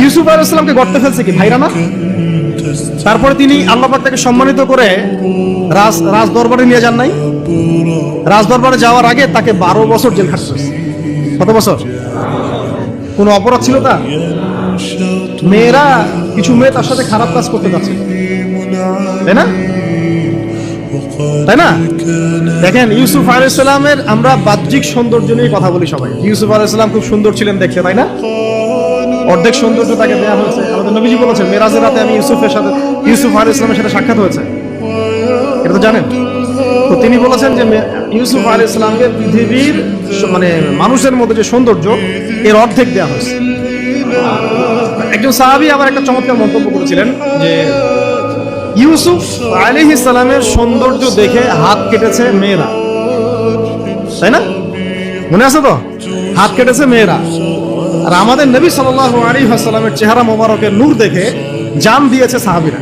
ইউসুফ আলাইহিস সালামকে গর্তে ফেলছে কি ভাইরা না? তারপরে তিনি আল্লাহ পাক তাকে সম্মানিত করে রাজ দরবারে নিয়ে যান নাই? রাজ দরবারে যাওয়ার আগে তাকে 12 বছর জেল খাটতে হয়েছে। কত বছর? কোন অপরাধ ছিল তার? মেয়েরা, কিছু মেয়ে তার সাথে খারাপ কাজ করতে যাচ্ছে, তাই না? তাই না? দেখেন ইউসুফ আলাইহিস সালামের, আমরা বাহ্যিক সৌন্দর্য নিয়ে কথা বলি সবাই। ইউসুফ আলাইহিস সালাম খুব সুন্দর ছিলেন দেখতে, তাই না? অর্ধেক সৌন্দর্য তাকে দেওয়া হয়েছে। আমাদের নবীজি বলেছেন মেরাজের রাতে আমি ইউসুফ আলাইহিস সালামের সাথে সাক্ষাৎ হয়েছে, এটা তো জানেন। তো তিনি বলেছেন যে ইউসুফ আলাইহিস সালামকে পৃথিবীর মানে মানুষের মধ্যে যে সৌন্দর্য এর অর্ধেক দেওয়া হয়েছে। একজন সাহাবী আবার একটা চমৎকার মন্তব্য করেছিলেন যে ইউসুফ আলাইহিস সালামের সৌন্দর্য দেখে হাত কেটেছে মেয়েরা, তাই না? মনে আছে তো? হাত কেটেছে মেয়েরা। আর আমাদের নবী সাল্লাল্লাহু আলাইহি ওয়াসাল্লামের চেহারা মোবারকের নূর দেখে জান দিয়েছে সাহাবীরা।